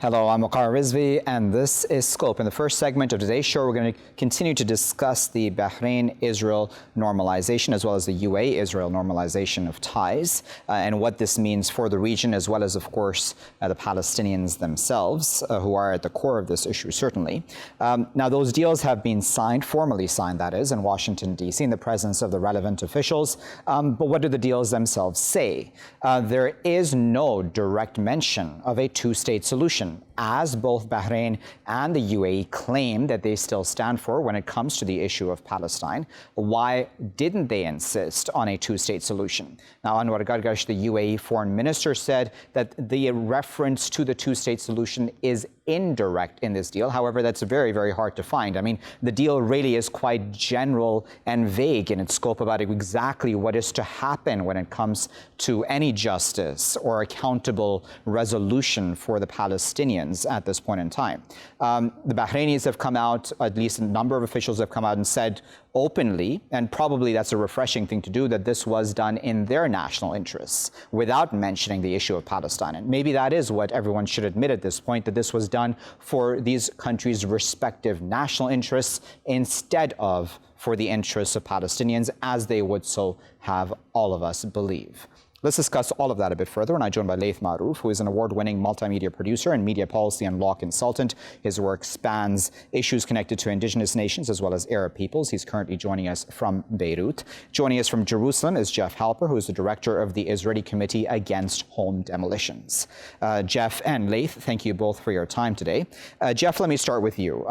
Hello, I'm Waqar Rizvi, and this is Scope. In the first segment of today's show, we're going to continue to discuss the Bahrain-Israel normalization, as well as the UAE-Israel normalization of ties, and what this means for the region, as well as, of course, the Palestinians themselves, who are at the core of this issue, certainly. Now, those deals have been signed, formally signed, that is, in Washington, D.C., in the presence of the relevant officials. But what do the deals themselves say? There is no direct mention of a two-state solution, as both Bahrain and the UAE claim that they still stand for when it comes to the issue of Palestine. Why didn't they insist on a two-state solution? Now, Anwar Gargash, the UAE foreign minister, said that the reference to the two-state solution is indirect in this deal. However, that's very, very hard to find. I mean, the deal really is quite general and vague in its scope about exactly what is to happen when it comes to any justice or accountable resolution for the Palestinians at this point in time. The Bahrainis have come out, at least a number of officials have come out and said openly, and probably that's a refreshing thing to do, that this was done in their national interests without mentioning the issue of Palestine. And maybe that is what everyone should admit at this point, that this was done for these countries' respective national interests instead of for the interests of Palestinians, as they would so have all of us believe. Let's discuss all of that a bit further, and I'm joined by Laith Marouf, who is an award-winning multimedia producer and media policy and law consultant. His work spans issues connected to indigenous nations as well as Arab peoples. He's currently joining us from Beirut. Joining us from Jerusalem is Jeff Halper, who is the director of the Israeli Committee Against Home Demolitions. Jeff and Laith, thank you both for your time today. Jeff, let me start with you.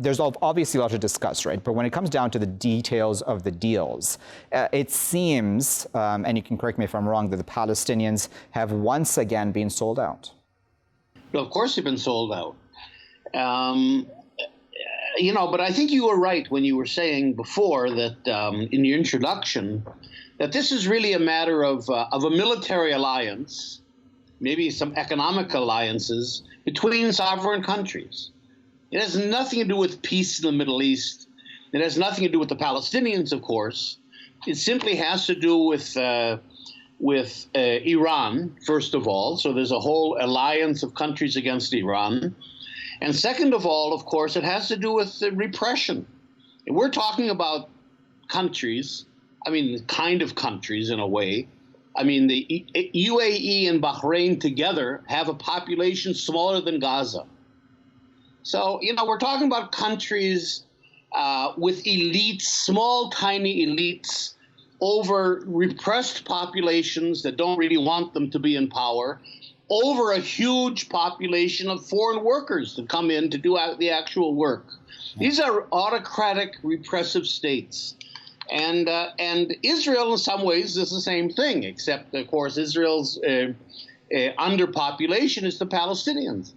There's obviously a lot to discuss, right? But when it comes down to the details of the deals, it seems, and you can correct me if I'm wrong, that the Palestinians have once again been sold out. Well, of course they've been sold out. But I think you were right when you were saying before that in your introduction, that this is really a matter of a military alliance, maybe some economic alliances between sovereign countries. It has nothing to do with peace in the Middle East. It has nothing to do with the Palestinians, of course. It simply has to do with Iran, first of all. So there's a whole alliance of countries against Iran. And second of all, of course, it has to do with repression. And we're talking about countries, I mean, kind of countries in a way. I mean, the UAE and Bahrain together have a population smaller than Gaza. So, we're talking about countries with elites, small, tiny elites, over repressed populations that don't really want them to be in power, over a huge population of foreign workers that come in to do the actual work. These are autocratic, repressive states. And Israel, in some ways, is the same thing, except, of course, Israel's underpopulation is the Palestinians.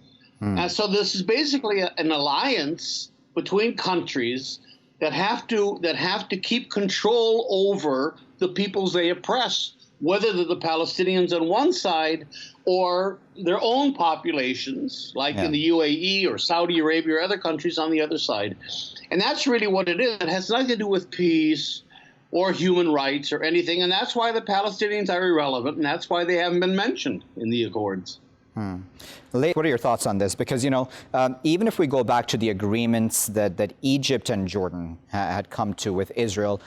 So this is basically an alliance between countries that have to keep control over the peoples they oppress, whether they're the Palestinians on one side or their own populations, like in the UAE or Saudi Arabia or other countries on the other side. And that's really what it is. It has nothing to do with peace or human rights or anything. And that's why the Palestinians are irrelevant, and that's why they haven't been mentioned in the accords. What are your thoughts on this? Because, even if we go back to the agreements that Egypt and Jordan had come to with Israel,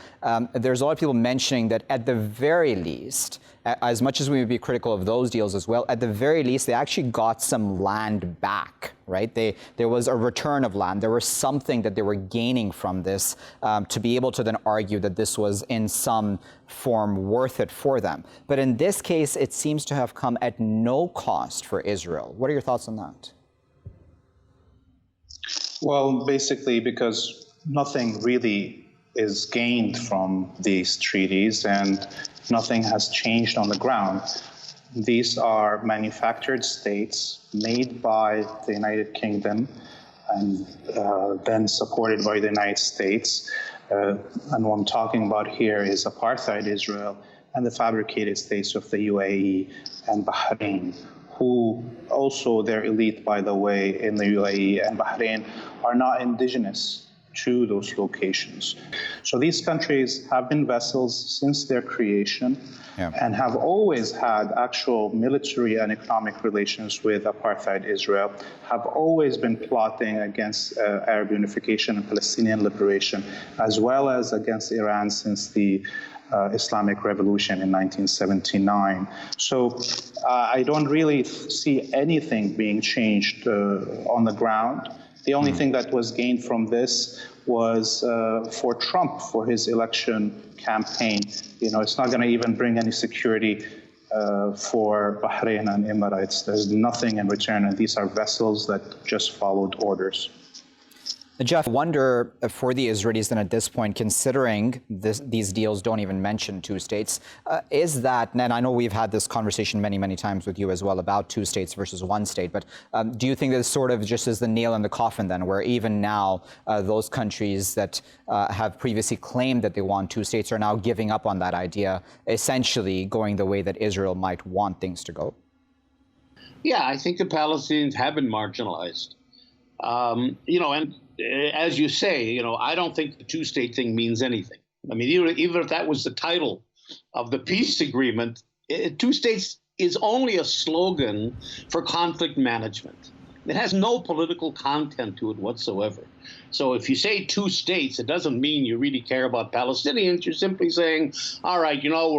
there's a lot of people mentioning that at the very least, as much as we would be critical of those deals as well, at the very least, they actually got some land back, right? There was a return of land. There was something that they were gaining from this to be able to then argue that this was in some form worth it for them. But in this case, it seems to have come at no cost for Israel. What are your thoughts on that? Well, basically because nothing really is gained from these treaties and nothing has changed on the ground. These are manufactured states made by the United Kingdom and then supported by the United States. And what I'm talking about here is apartheid Israel and the fabricated states of the UAE and Bahrain, who also, their elite, by the way, in the UAE and Bahrain are not indigenous to those locations. So these countries have been vassals since their creation and have always had actual military and economic relations with apartheid Israel, have always been plotting against Arab unification and Palestinian liberation, as well as against Iran since the Islamic Revolution in 1979. So I don't really see anything being changed on the ground. The only thing that was gained from this was for Trump, for his election campaign. You know, it's not going to even bring any security for Bahrain and Emirates. There's nothing in return, and these are vessels that just followed orders. Jeff, I wonder for the Israelis then at this point, considering these deals don't even mention two states, is that, and I know we've had this conversation many, many times with you as well about two states versus one state, but do you think this sort of just is the nail in the coffin then, where even now those countries that have previously claimed that they want two states are now giving up on that idea, essentially going the way that Israel might want things to go? Yeah, I think the Palestinians have been marginalized. You know, and as you say, you know, I don't think the two-state thing means anything. I mean, even if that was the title of the peace agreement, two states is only a slogan for conflict management. It has no political content to it whatsoever. So if you say two states, it doesn't mean you really care about Palestinians. You're simply saying, all right, you know,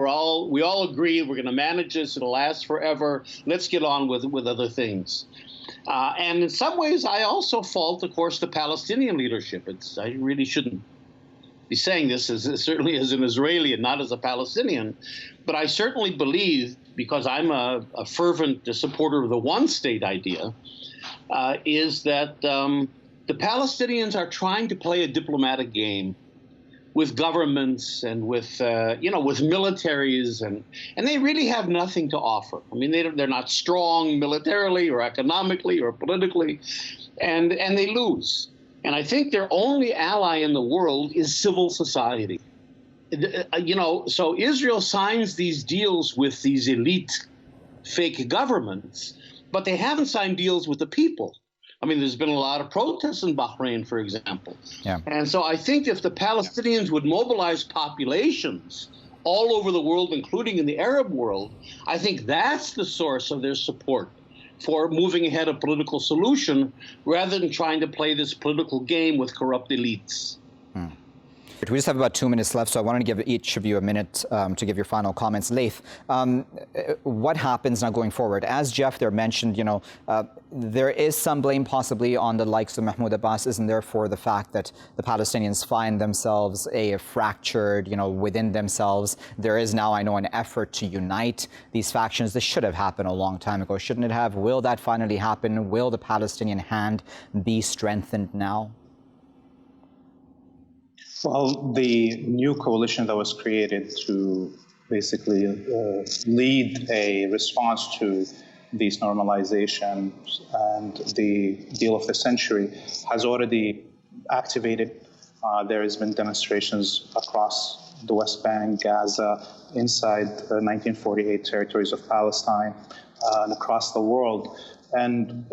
we all agree we're going to manage this. It'll last forever. Let's get on with other things. And in some ways, I also fault, of course, the Palestinian leadership. I really shouldn't be saying this certainly as an Israeli and not as a Palestinian, but I certainly believe, because I'm a fervent supporter of the one-state idea, is that the Palestinians are trying to play a diplomatic game with governments and with with militaries, and they really have nothing to offer. I mean, they're not strong militarily or economically or politically, and they lose. And I think their only ally in the world is civil society. You know, so Israel signs these deals with these elite fake governments, but they haven't signed deals with the people. I mean, there's been a lot of protests in Bahrain, for example. Yeah. And so I think if the Palestinians would mobilize populations all over the world, including in the Arab world, I think that's the source of their support for moving ahead a political solution rather than trying to play this political game with corrupt elites. We just have about 2 minutes left, so I wanted to give each of you a minute to give your final comments. Laith, what happens now going forward? As Jeff there mentioned, you know, there is some blame possibly on the likes of Mahmoud Abbas, isn't there, for the fact that the Palestinians find themselves fractured, you know, within themselves. There is now, I know, an effort to unite these factions. This should have happened a long time ago, shouldn't it have? Will that finally happen? Will the Palestinian hand be strengthened now? Well, the new coalition that was created to basically lead a response to these normalizations and the deal of the century has already activated. There has been demonstrations across the West Bank, Gaza, inside the 1948 territories of Palestine, and across the world. And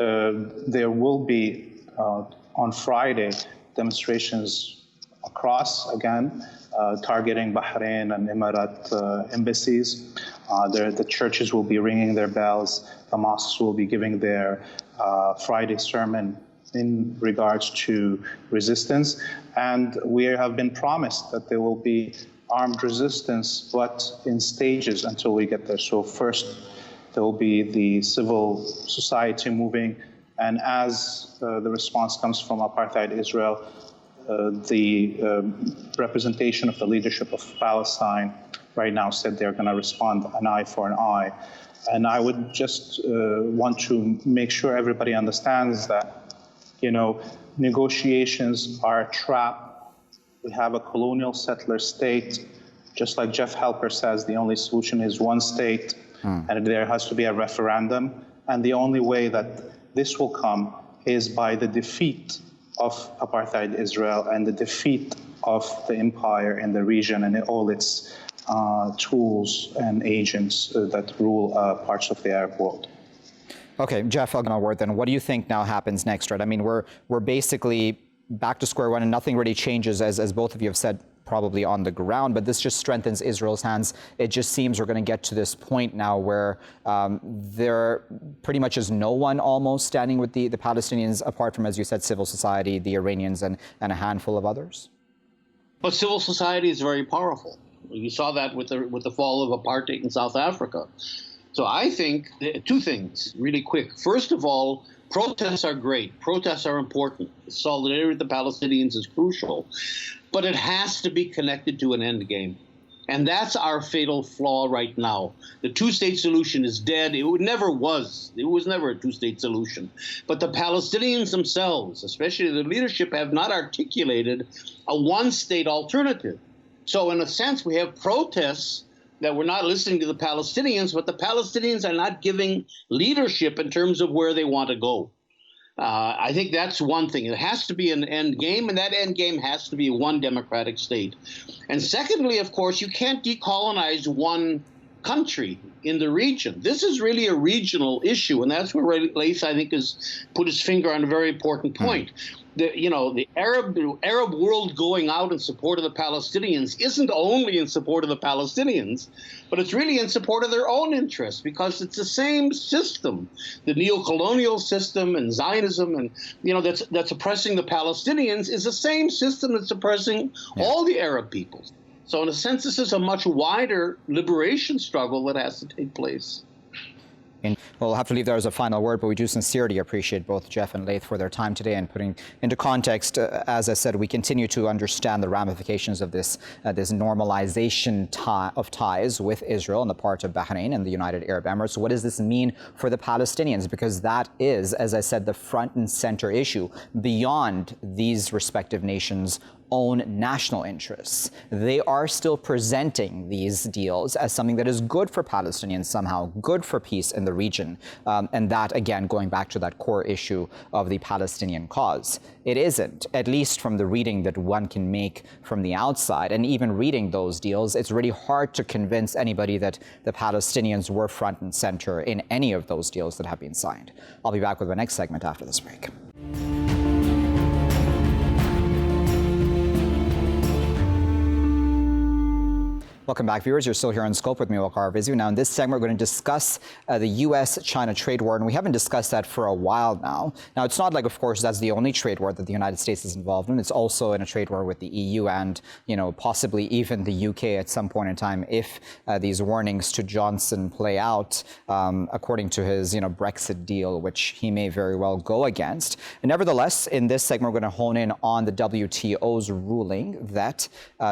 there will be, on Friday, demonstrations across, again, targeting Bahrain and Emirat embassies. The churches will be ringing their bells. The mosques will be giving their Friday sermon in regards to resistance. And we have been promised that there will be armed resistance, but in stages until we get there. So first, there will be the civil society moving. And as the response comes from apartheid Israel, the representation of the leadership of Palestine right now said they're going to respond an eye for an eye. And I would just want to make sure everybody understands that, you know, negotiations are a trap. We have a colonial settler state. Just like Jeff Halper says, the only solution is one state, and there has to be a referendum. And the only way that this will come is by the defeat of apartheid Israel and the defeat of the empire in the region and all its tools and agents that rule parts of the Arab world. Okay, Jeff, I'll go word then. What do you think now happens next, right? I mean, we're basically back to square one and nothing really changes, as both of you have said, probably on the ground, but this just strengthens Israel's hands. It just seems we're going to get to this point now where there pretty much is no one almost standing with the Palestinians, apart from, as you said, civil society, the Iranians, and a handful of others. But civil society is very powerful. You saw that with the fall of apartheid in South Africa. So I think two things really quick. First of all, protests are great. Protests are important. Solidarity with the Palestinians is crucial. But it has to be connected to an end game. And that's our fatal flaw right now. The two-state solution is dead. It never was. It was never a two-state solution. But the Palestinians themselves, especially the leadership, have not articulated a one-state alternative. So in a sense, we have protests that we're not listening to the Palestinians, but the Palestinians are not giving leadership in terms of where they want to go. I think that's one thing. It has to be an end game, and that end game has to be one democratic state. And secondly, of course, you can't decolonize one country in the region. This is really a regional issue, and that's where Laith, I think, has put his finger on a very important point. The Arab world going out in support of the Palestinians isn't only in support of the Palestinians, but it's really in support of their own interests, because it's the same system, the neo-colonial system and Zionism, and that's oppressing the Palestinians is the same system that's oppressing all the Arab peoples. So in a sense, this is a much wider liberation struggle that has to take place. And we'll have to leave there as a final word, but we do sincerely appreciate both Jeff and Laith for their time today and putting into context. As I said, we continue to understand the ramifications of this normalization of ties with Israel on the part of Bahrain and the United Arab Emirates. What does this mean for the Palestinians? Because that is, as I said, the front and center issue beyond these respective nations' own national interests. They are still presenting these deals as something that is good for Palestinians somehow, good for peace in the region. And that, again, going back to that core issue of the Palestinian cause. It isn't, at least from the reading that one can make from the outside. And even reading those deals, it's really hard to convince anybody that the Palestinians were front and center in any of those deals that have been signed. I'll be back with my next segment after this break. Welcome back, viewers. You're still here on Scope with me, Waqar Rizvi. Now, in this segment, we're going to discuss the U.S.-China trade war, and we haven't discussed that for a while now. Now, it's not like, of course, that's the only trade war that the United States is involved in. It's also in a trade war with the EU and, possibly even the UK at some point in time if these warnings to Johnson play out according to his, Brexit deal, which he may very well go against. And nevertheless, in this segment, we're going to hone in on the WTO's ruling that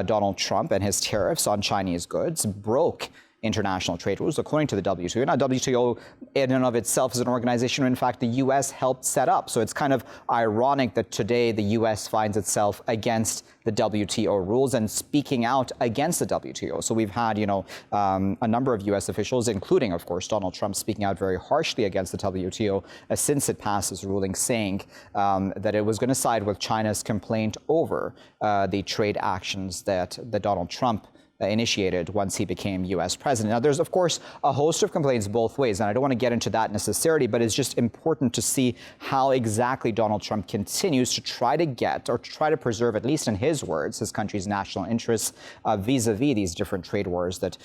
Donald Trump and his tariffs on Chinese goods broke international trade rules, according to the WTO. Now, WTO in and of itself is an organization, in fact, the U.S. helped set up. So it's kind of ironic that today the U.S. finds itself against the WTO rules and speaking out against the WTO. So we've had, a number of U.S. officials, including, of course, Donald Trump, speaking out very harshly against the WTO since it passed this ruling, saying that it was going to side with China's complaint over the trade actions that Donald Trump initiated once he became U.S. president. Now, there's, of course, a host of complaints both ways, and I don't want to get into that necessarily, but it's just important to see how exactly Donald Trump continues to try to get, or try to preserve, at least in his words, his country's national interests vis-a-vis these different trade wars that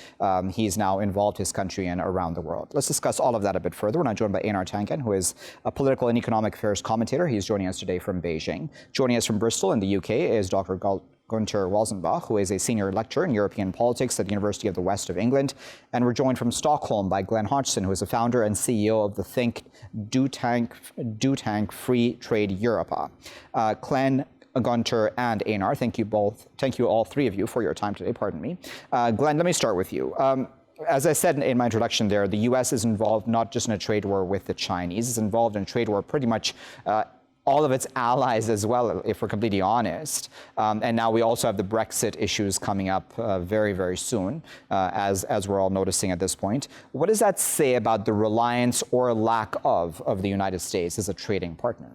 he's now involved his country in around the world. Let's discuss all of that a bit further. We're now joined by Einar Tangen, who is a political and economic affairs commentator. He's joining us today from Beijing. Joining us from Bristol in the UK is Dr. Gunter Walzenbach, who is a senior lecturer in European politics at the University of the West of England. And we're joined from Stockholm by Glen Hodgson, who is the founder and CEO of the think Do Tank Free Trade Europa. Glen, Gunter, and Einar, thank you all three of you for your time today. Pardon me. Glen, let me start with you. As I said in my introduction there, the U.S. is involved not just in a trade war with the Chinese, it's involved in a trade war pretty much all of its allies as well, if we're completely honest. And now we also have the Brexit issues coming up very, very soon, as we're all noticing at this point. What does that say about the reliance or lack of the United States as a trading partner?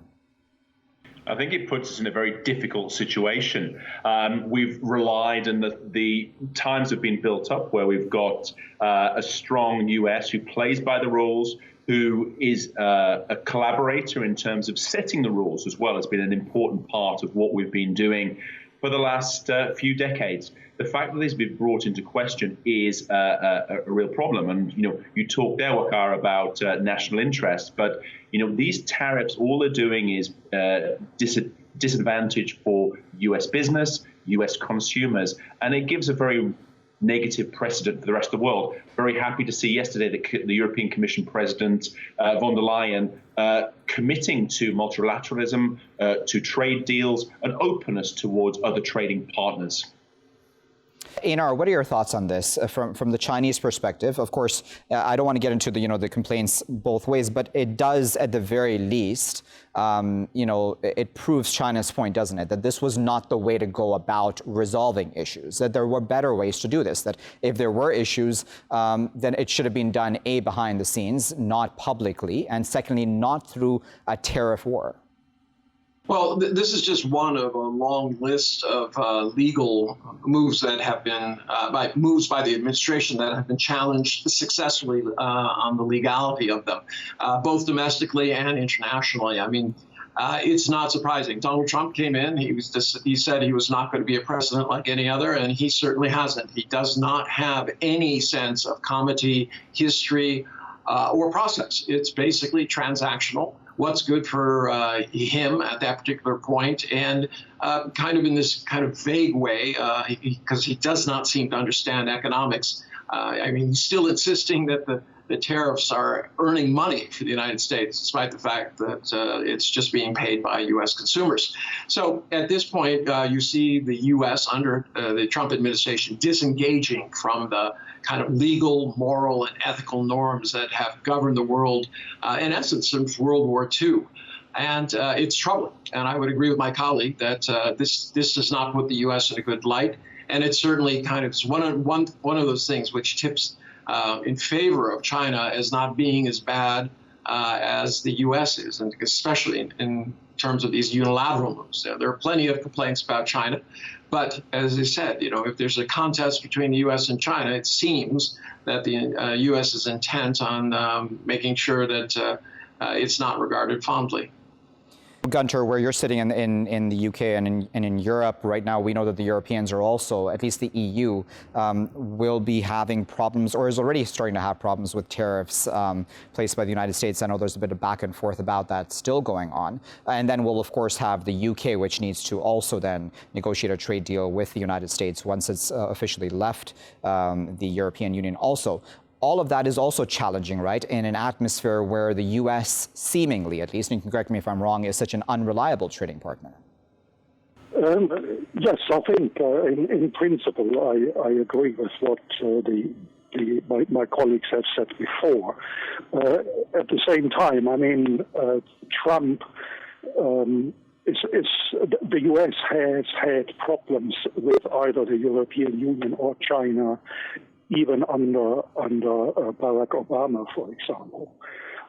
I think it puts us in a very difficult situation. We've relied, and the times have been built up where we've got a strong US who plays by the rules, who is a collaborator in terms of setting the rules as well, has been an important part of what we've been doing for the last few decades. The fact that this has been brought into question is a real problem. And, you talked there, Waqar, about national interest, but, these tariffs, all they're doing is disadvantage for US business, US consumers, and it gives a very negative precedent for the rest of the world. Very happy to see yesterday the European Commission President von der Leyen committing to multilateralism, to trade deals, and openness towards other trading partners. Einar, what are your thoughts on this from the Chinese perspective? Of course, I don't want to get into the complaints both ways, but it does, at the very least, it proves China's point, doesn't it? That this was not the way to go about resolving issues. That there were better ways to do this. That if there were issues, then it should have been done behind the scenes, not publicly, and secondly, not through a tariff war. Well, this is just one of a long list of legal moves that have been moves by the administration that have been challenged successfully on the legality of them, both domestically and internationally. I mean, it's not surprising. Donald Trump came in. He said he was not going to be a president like any other, and he certainly hasn't. He does not have any sense of comity, history, or process. It's basically transactional. What's good for him at that particular point, and kind of in this kind of vague way, because he does not seem to understand economics. I mean, he's still insisting that the tariffs are earning money for the United States, despite the fact that it's just being paid by U.S. consumers. So at this point, you see the U.S. under the Trump administration disengaging from the kind of legal, moral, and ethical norms that have governed the world, in essence, since World War II. And it's troubling. And I would agree with my colleague that this does not put the U.S. in a good light. And it certainly kind of is one of those things which tips in favor of China as not being as bad as the U.S. is, and especially in terms of these unilateral moves. There are plenty of complaints about China. But as I said, if there's a contest between the U.S. and China, it seems that the U.S. is intent on making sure that it's not regarded fondly. Gunter, where you're sitting in the UK and in Europe right now, we know that the Europeans are also, at least the EU, will be having problems, or is already starting to have problems with tariffs placed by the United States. I know there's a bit of back and forth about that still going on. And then we'll, of course, have the UK, which needs to also then negotiate a trade deal with the United States once it's officially left the European Union also. All of that is also challenging, right, in an atmosphere where the U.S. seemingly, at least, and you can correct me if I'm wrong, is such an unreliable trading partner. Yes, I think in principle I agree with what my colleagues have said before. At the same time, I mean, Trump the U.S. has had problems with either the European Union or China, even under Barack Obama, for example.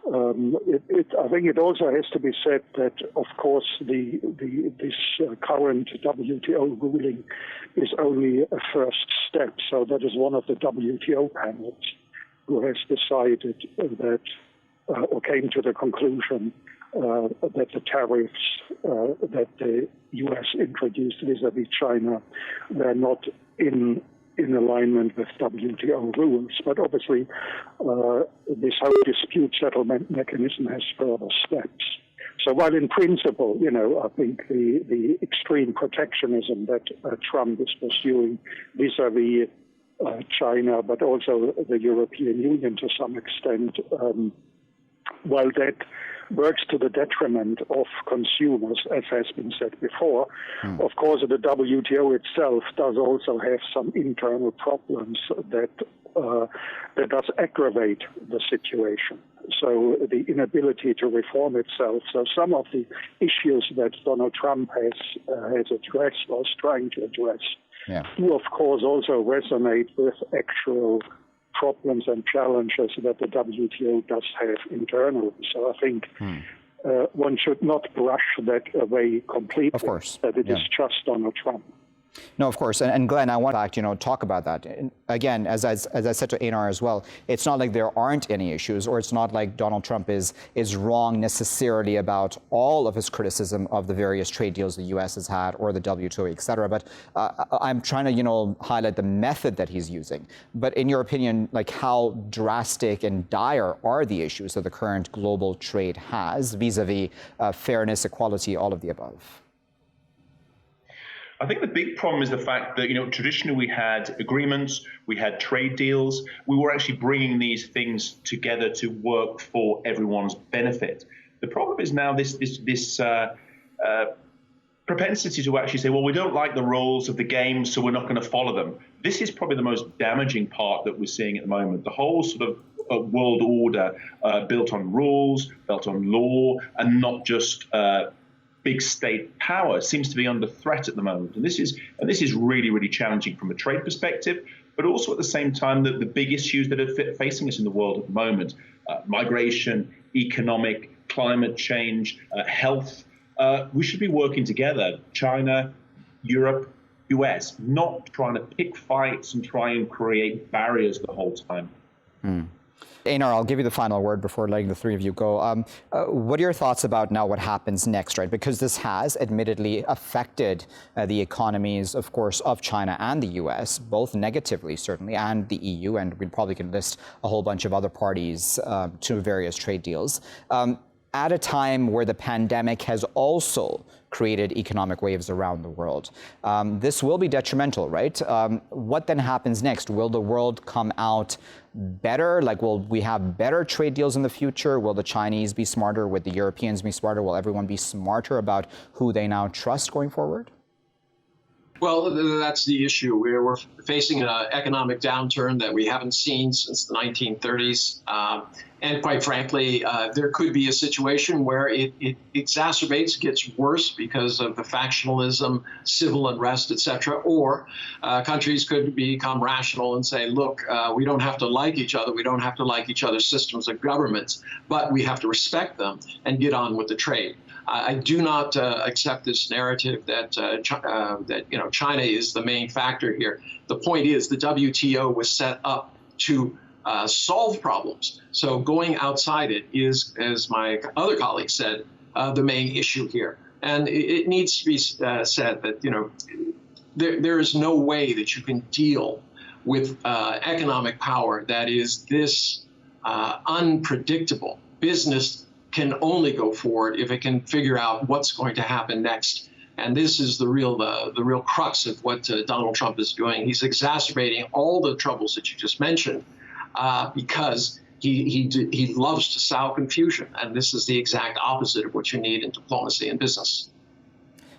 I think it also has to be said that, of course, this current WTO ruling is only a first step. So that is one of the WTO panels who has decided that, or came to the conclusion that the tariffs that the U.S. introduced vis-à-vis China were not in alignment with WTO rules. But obviously, this whole dispute settlement mechanism has further steps. So while in principle, I think the extreme protectionism that Trump is pursuing vis-à-vis China, but also the European Union to some extent, while that works to the detriment of consumers, as has been said before. Of course, the WTO itself does also have some internal problems that does aggravate the situation. So the inability to reform itself. So some of the issues that Donald Trump has addressed or is trying to address do, of course, also resonate with actual problems and challenges that the WTO does have internally. So I think one should not brush that away completely, of course. that it is just Donald Trump. No, of course. And Glen, I want to talk about that. And again, as I said to Einar as well, it's not like there aren't any issues, or it's not like Donald Trump is wrong necessarily about all of his criticism of the various trade deals the U.S. has had, or the WTO, et cetera. But I'm trying to, highlight the method that he's using. But in your opinion, like, how drastic and dire are the issues that the current global trade has vis-a-vis fairness, equality, all of the above? I think the big problem is the fact that, traditionally we had agreements, we had trade deals. We were actually bringing these things together to work for everyone's benefit. The problem is now this propensity to actually say, well, we don't like the rules of the game, so we're not going to follow them. This is probably the most damaging part that we're seeing at the moment. The whole sort of world order built on rules, built on law, and not just big state power seems to be under threat at the moment. And this is really, really challenging from a trade perspective, but also at the same time that the big issues that are facing us in the world at the moment, migration, economic, climate change, health, we should be working together, China, Europe, US, not trying to pick fights and try and create barriers the whole time. Einar, I'll give you the final word before letting the three of you go. What are your thoughts about now what happens next, right? Because this has admittedly affected the economies, of course, of China and the US, both negatively, certainly, and the EU, and we probably can list a whole bunch of other parties to various trade deals. At a time where the pandemic has also created economic waves around the world. This will be detrimental, right? What then happens next? Will the world come out better? Like, will we have better trade deals in the future? Will the Chinese be smarter? Will the Europeans be smarter? Will everyone be smarter about who they now trust going forward? Well, that's the issue. We're facing an economic downturn that we haven't seen since the 1930s. And quite frankly, there could be a situation where it exacerbates, gets worse because of the factionalism, civil unrest, et cetera. Or countries could become rational and say, look, we don't have to like each other. We don't have to like each other's systems of governments, but we have to respect them and get on with the trade. I do not accept this narrative that China is the main factor here. The point is the WTO was set up to solve problems. So going outside it is, as my other colleague said, the main issue here. And it needs to be said that there is no way that you can deal with economic power that is this unpredictable. Business can only go forward if it can figure out what's going to happen next. And this is the real crux of what Donald Trump is doing. He's exacerbating all the troubles that you just mentioned because he loves to sow confusion. And this is the exact opposite of what you need in diplomacy and business.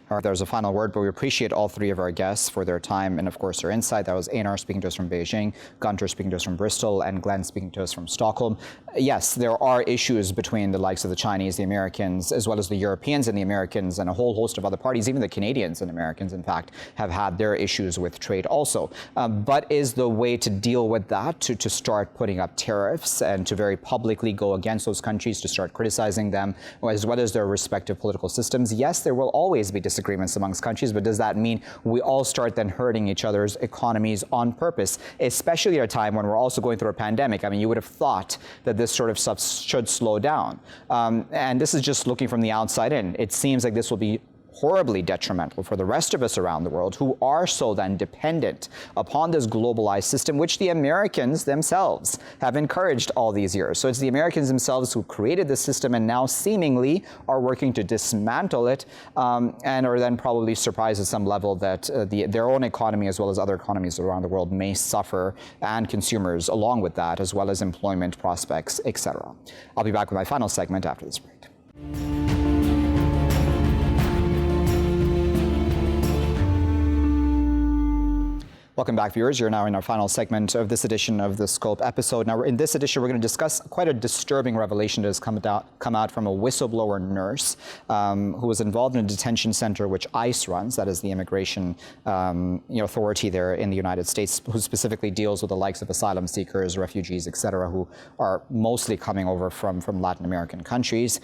All right, there's a final word, but we appreciate all three of our guests for their time and, of course, their insight. That was Einar speaking to us from Beijing, Gunter speaking to us from Bristol, and Glen speaking to us from Stockholm. Yes, there are issues between the likes of the Chinese, the Americans, as well as the Europeans and the Americans, and a whole host of other parties. Even the Canadians and Americans, in fact, have had their issues with trade also. But is the way to deal with that to start putting up tariffs and to very publicly go against those countries, to start criticizing them, as well as their respective political systems? Yes, there will always be disagreements amongst countries, but does that mean we all start then hurting each other's economies on purpose, especially at a time when we're also going through a pandemic? I mean, you would have thought that this sort of stuff should slow down. And this is just looking from the outside in. It seems like this will be horribly detrimental for the rest of us around the world who are so then dependent upon this globalized system, which the Americans themselves have encouraged all these years. So it's the Americans themselves who created this system and now seemingly are working to dismantle it and are then probably surprised at some level that their own economy as well as other economies around the world may suffer, and consumers along with that, as well as employment prospects, etc. I'll be back with my final segment after this break. Welcome back, viewers. You're now in our final segment of this edition of the Scope episode. Now, in this edition, we're going to discuss quite a disturbing revelation that has come out from a whistleblower nurse who was involved in a detention center which ICE runs, that is the immigration authority there in the United States, who specifically deals with the likes of asylum seekers, refugees, etc., who are mostly coming over from Latin American countries.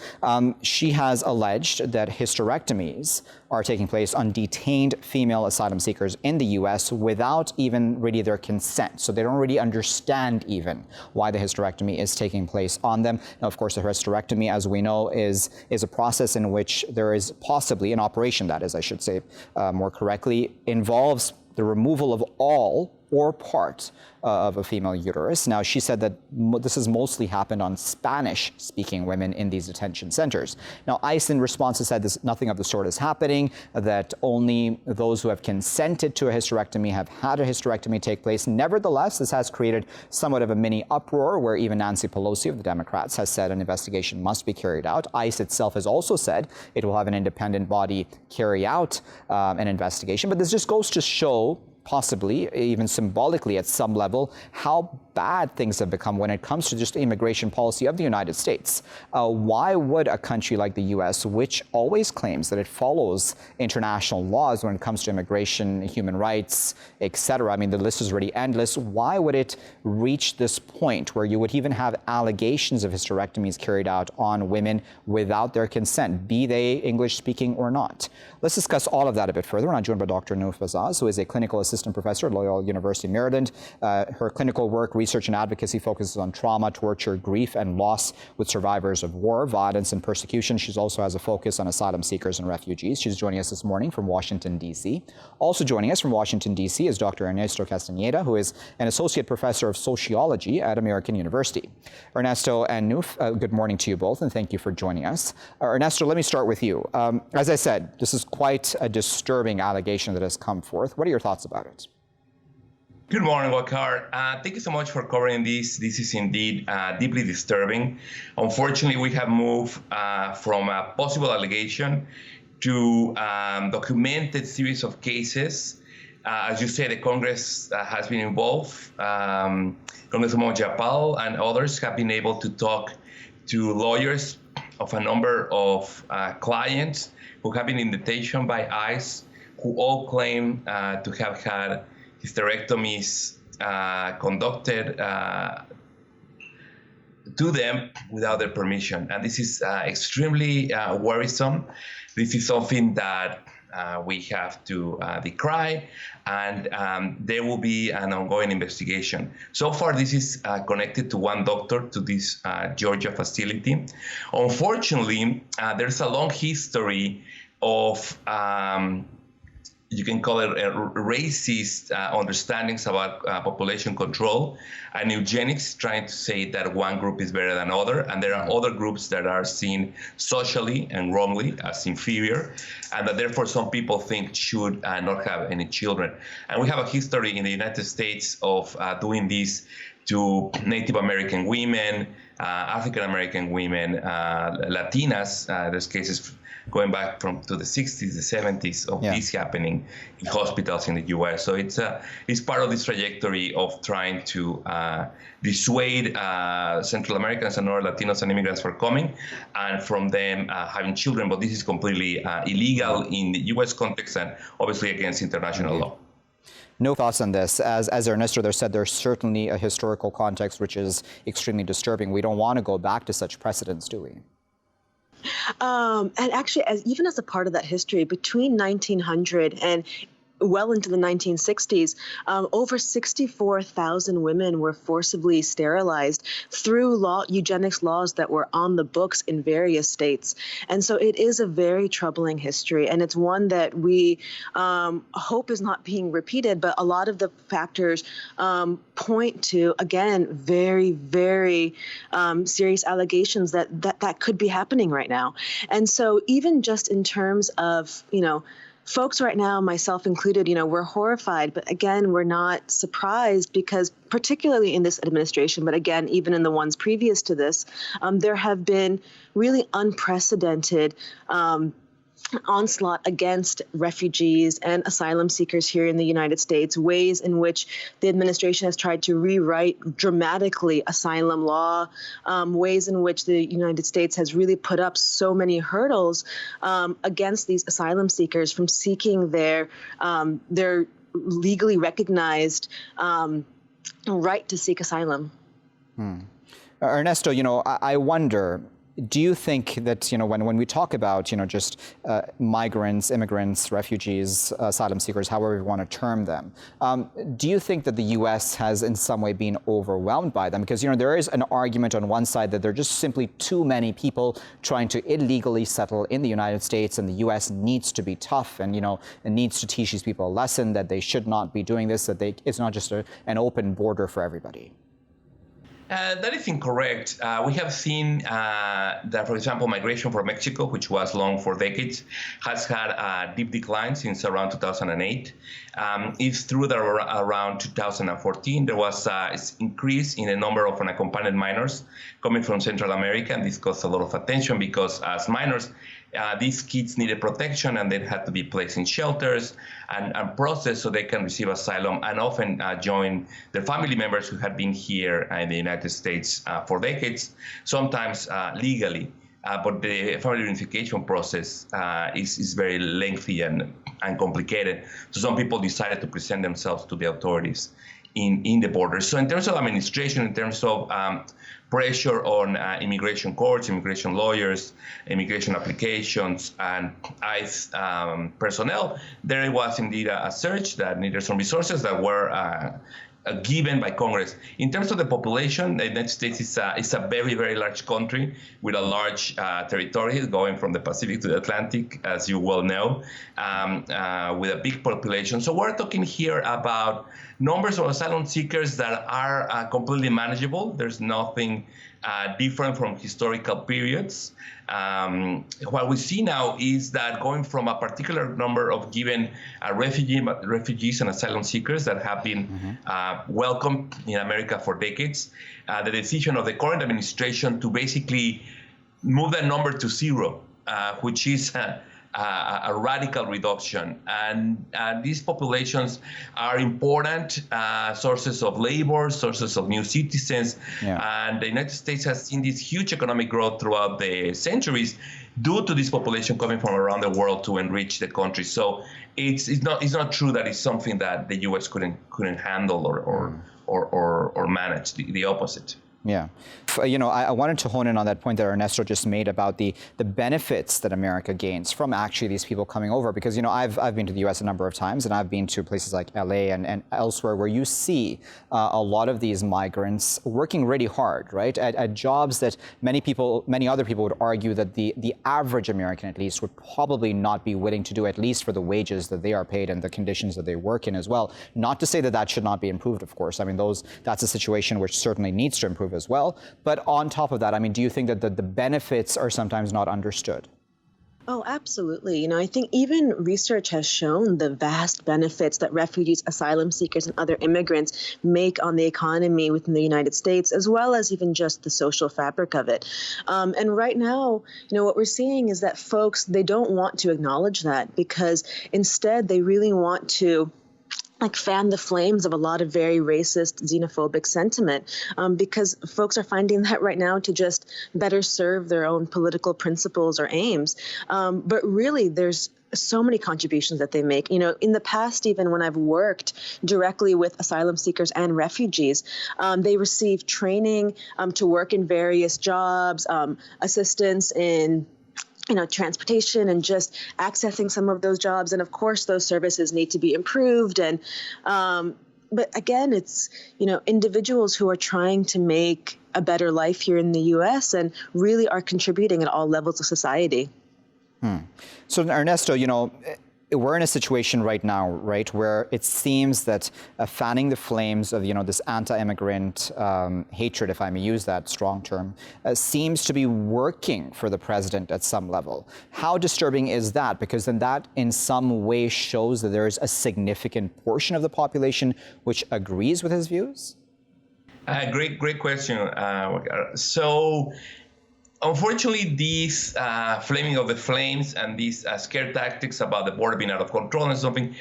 She has alleged that hysterectomies are taking place on detained female asylum seekers in the U.S. without even really their consent. So they don't really understand even why the hysterectomy is taking place on them. Now, of course, the hysterectomy, as we know, is a process in which there is possibly an operation, that is, I should say more correctly, involves the removal of all or part of a female uterus. Now, she said that this has mostly happened on Spanish-speaking women in these detention centers. Now, ICE in response has said nothing of the sort is happening, that only those who have consented to a hysterectomy have had a hysterectomy take place. Nevertheless, this has created somewhat of a mini uproar where even Nancy Pelosi of the Democrats has said an investigation must be carried out. ICE itself has also said it will have an independent body carry out an investigation. But this just goes to show, possibly, even symbolically at some level, how bad things have become when it comes to just the immigration policy of the United States. Why would a country like the U.S., which always claims that it follows international laws when it comes to immigration, human rights, etc., I mean, the list is already endless, why would it reach this point where you would even have allegations of hysterectomies carried out on women without their consent, be they English-speaking or not? Let's discuss all of that a bit further. We're now joined by Dr. Nouf Bazaz, who is a clinical assistant professor at Loyola University, Maryland. Her clinical work, research and advocacy focuses on trauma, torture, grief, and loss with survivors of war, violence, and persecution. She also has a focus on asylum seekers and refugees. She's joining us this morning from Washington, D.C. Also joining us from Washington, D.C. is Dr. Ernesto Castanedo, who is an associate professor of sociology at American University. Ernesto and Nouf, good morning to you both, and thank you for joining us. Ernesto, let me start with you. As I said, this is quite a disturbing allegation that has come forth. What are your thoughts about it? Good morning, Waqar. Thank you so much for covering this. This is indeed deeply disturbing. Unfortunately, we have moved from a possible allegation to documented series of cases. As you say, the Congress has been involved. Congressman Japal and others have been able to talk to lawyers of a number of clients who have been in detention by ICE, who all claim to have had hysterectomies conducted to them without their permission. And this is extremely worrisome. This is something that we have to decry, and there will be an ongoing investigation. So far, this is connected to one doctor to this Georgia facility. Unfortunately, there's a long history of you can call it racist understandings about population control and eugenics, trying to say that one group is better than other, and there are other groups that are seen socially and wrongly as inferior, and that therefore some people think should not have any children. And we have a history in the United States of doing this to Native American women, African American women, Latinas. There's cases going back to the 60s, the 70s of this happening in hospitals in the U.S. So it's part of this trajectory of trying to dissuade Central Americans and other Latinos and immigrants from coming and from them having children. But this is completely illegal in the U.S. context and obviously against international law. No thoughts on this. As Ernesto there said, there's certainly a historical context which is extremely disturbing. We don't want to go back to such precedents, do we? And actually, even as a part of that history, between 1900 and well into the 1960s, over 64,000 women were forcibly sterilized through eugenics laws that were on the books in various states. And so it is a very troubling history, and it's one that we hope is not being repeated, but a lot of the factors point to, again, very, very serious allegations that could be happening right now. And so even just in terms of, folks right now, myself included, we're horrified, but again, we're not surprised because particularly in this administration, but again, even in the ones previous to this, there have been really unprecedented onslaught against refugees and asylum seekers here in the United States, ways in which the administration has tried to rewrite dramatically asylum law, ways in which the United States has really put up so many hurdles against these asylum seekers from seeking their legally recognized right to seek asylum. Ernesto, I wonder, do you think that, when we talk about, just migrants, immigrants, refugees, asylum seekers, however we want to term them, do you think that the U.S. has in some way been overwhelmed by them? Because, there is an argument on one side that there are just simply too many people trying to illegally settle in the United States, and the U.S. needs to be tough and, it needs to teach these people a lesson that they should not be doing this, that it's not just an open border for everybody. That is incorrect. We have seen that, for example, migration from Mexico, which was long for decades, has had a deep decline since around 2008. It's true that around 2014, there was an increase in the number of unaccompanied minors coming from Central America, and this caused a lot of attention because as minors, these kids needed protection and they had to be placed in shelters and processed so they can receive asylum and often join their family members who had been here in the United States for decades, sometimes legally. But the family reunification process is very lengthy and complicated. So some people decided to present themselves to the authorities in the border. So in terms of administration, in terms of pressure on immigration courts, immigration lawyers, immigration applications, and ICE personnel, there was indeed a surge that needed some resources that were given by Congress. In terms of the population, the United States is a very, very large country with a large territory going from the Pacific to the Atlantic, as you well know, with a big population. So we're talking here about numbers of asylum seekers that are completely manageable. There's nothing different from historical periods. What we see now is that going from a particular number of given refugees and asylum seekers that have been welcomed in America for decades, the decision of the current administration to basically move that number to zero, which is a radical reduction. And these populations are important sources of labor, sources of new citizens. Yeah. And the United States has seen this huge economic growth throughout the centuries due to this population coming from around the world to enrich the country. So it's not true that it's something that the U.S. couldn't handle or manage. The opposite. Yeah. I wanted to hone in on that point that Ernesto just made about the benefits that America gains from actually these people coming over. Because, I've been to the U.S. a number of times, and I've been to places like L.A. and elsewhere where you see a lot of these migrants working really hard, right, at jobs that many other people would argue that the average American, at least, would probably not be willing to do, at least for the wages that they are paid and the conditions that they work in as well. Not to say that that should not be improved, of course. I mean, that's a situation which certainly needs to improve as well. But on top of that, I mean, do you think that the benefits are sometimes not understood? Oh, absolutely. I think even research has shown the vast benefits that refugees, asylum seekers, and other immigrants make on the economy within the United States, as well as even just the social fabric of it. And right now, what we're seeing is that folks, they don't want to acknowledge that, because instead they really want to fan the flames of a lot of very racist, xenophobic sentiment, because folks are finding that right now to just better serve their own political principles or aims. But really, there's so many contributions that they make. In the past, even when I've worked directly with asylum seekers and refugees, they receive training to work in various jobs, assistance in transportation and just accessing some of those jobs. And of course, those services need to be improved. And but again, it's, individuals who are trying to make a better life here in the U.S. and really are contributing at all levels of society. So Ernesto, we're in a situation right now, right, where it seems that fanning the flames of, this anti-immigrant hatred, if I may use that strong term, seems to be working for the president at some level. How disturbing is that? Because then that in some way shows that there is a significant portion of the population which agrees with his views? Great question. So unfortunately, these flaming of the flames and these scare tactics about the border being out of control and something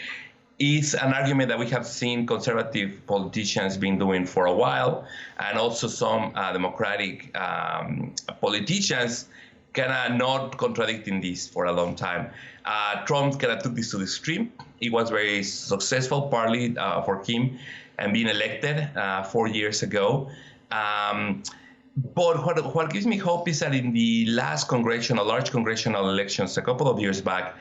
is an argument that we have seen conservative politicians been doing for a while, and also some democratic politicians kind of not contradicting this for a long time. Trump kind of took this to the extreme. It was very successful, partly for him, and being elected 4 years ago. But what gives me hope is that in the last large congressional elections a couple of years back,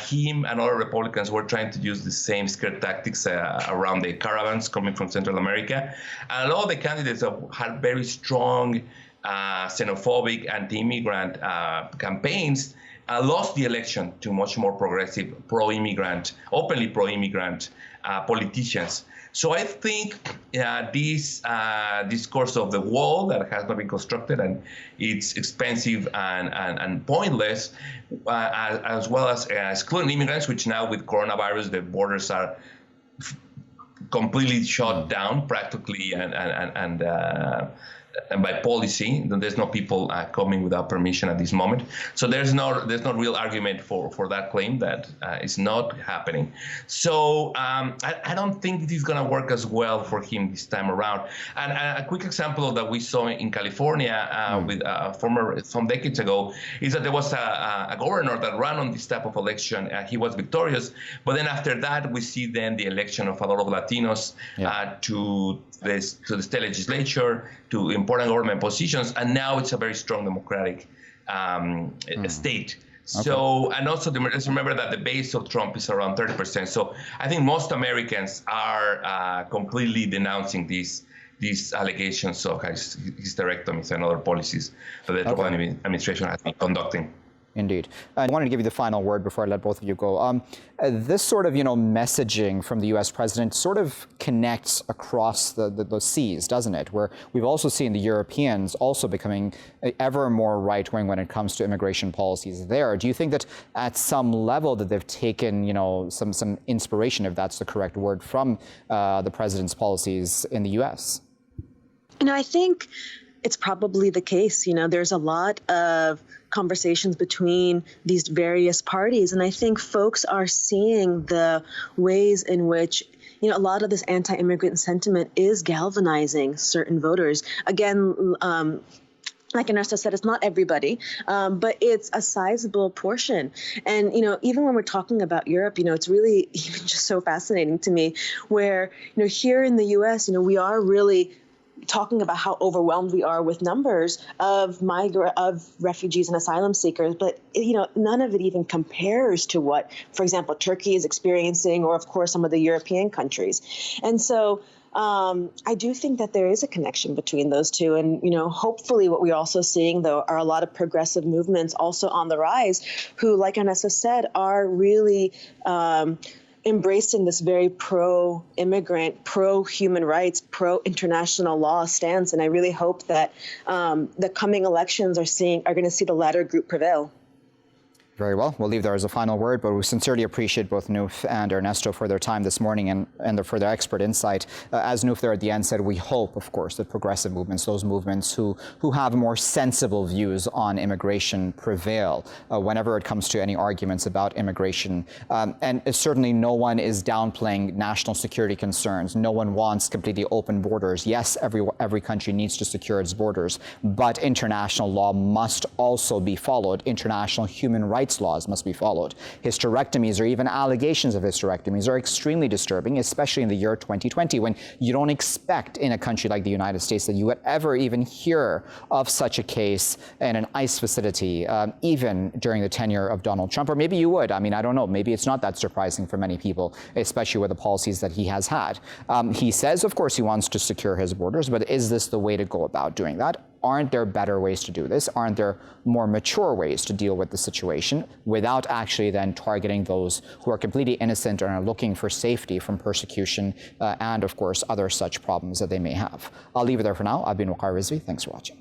him and other Republicans were trying to use the same scare tactics around the caravans coming from Central America. And a lot of the candidates had very strong xenophobic, anti-immigrant campaigns, lost the election to much more progressive, pro-immigrant, openly pro-immigrant politicians. So I think this discourse of the wall that has not been constructed and it's expensive and pointless, as well as excluding immigrants, which now with coronavirus, the borders are completely shut down practically and by policy. There's no people coming without permission at this moment. So there's no real argument for that claim that is not happening. So I don't think this is going to work as well for him this time around. And a quick example that we saw in California with some decades ago is that there was a governor that ran on this type of election. He was victorious, but then after that we see then the election of a lot of Latinos to the state legislature, to important government positions, and now it's a very strong democratic state. So, and also let's remember that the base of Trump is around 30%. So I think most Americans are completely denouncing these allegations of hysterectomies and other policies that the Trump administration has been conducting. Indeed. I wanted to give you the final word before I let both of you go. This sort of, messaging from the U.S. president sort of connects across the seas, doesn't it? Where we've also seen the Europeans also becoming ever more right-wing when it comes to immigration policies there. Do you think that at some level that they've taken, some inspiration, if that's the correct word, from the president's policies in the U.S.? I think it's probably the case. There's a lot of conversations between these various parties. And I think folks are seeing the ways in which, a lot of this anti-immigrant sentiment is galvanizing certain voters. Again, like Ernesto said, it's not everybody, but it's a sizable portion. And, even when we're talking about Europe, it's really even just so fascinating to me where, here in the U.S., we are really talking about how overwhelmed we are with numbers of refugees and asylum seekers, but none of it even compares to what, for example, Turkey is experiencing, or of course some of the European countries. And so I do think that there is a connection between those two. And, hopefully what we're also seeing, though, are a lot of progressive movements also on the rise who, like Ernesto said, are really embracing this very pro-immigrant, pro-human rights, pro-international law stance. And I really hope that the coming elections are going to see the latter group prevail. Very well. We'll leave there as a final word, but we sincerely appreciate both Nouf and Ernesto for their time this morning and for their expert insight. As Nouf there at the end said, we hope, of course, that progressive movements, those movements who have more sensible views on immigration prevail whenever it comes to any arguments about immigration. And certainly no one is downplaying national security concerns. No one wants completely open borders. Yes, every country needs to secure its borders, but international law must also be followed. International human rights laws must be followed. Hysterectomies or even allegations of hysterectomies are extremely disturbing, especially in the year 2020, when you don't expect in a country like the United States that you would ever even hear of such a case in an ICE facility, even during the tenure of Donald Trump. Or maybe you would. I mean, I don't know. Maybe it's not that surprising for many people, especially with the policies that he has had. He says, of course, he wants to secure his borders, but is this the way to go about doing that? Aren't there better ways to do this? Aren't there more mature ways to deal with the situation without actually then targeting those who are completely innocent and are looking for safety from persecution and, of course, other such problems that they may have? I'll leave it there for now. I've been Waqar Rizvi. Thanks for watching.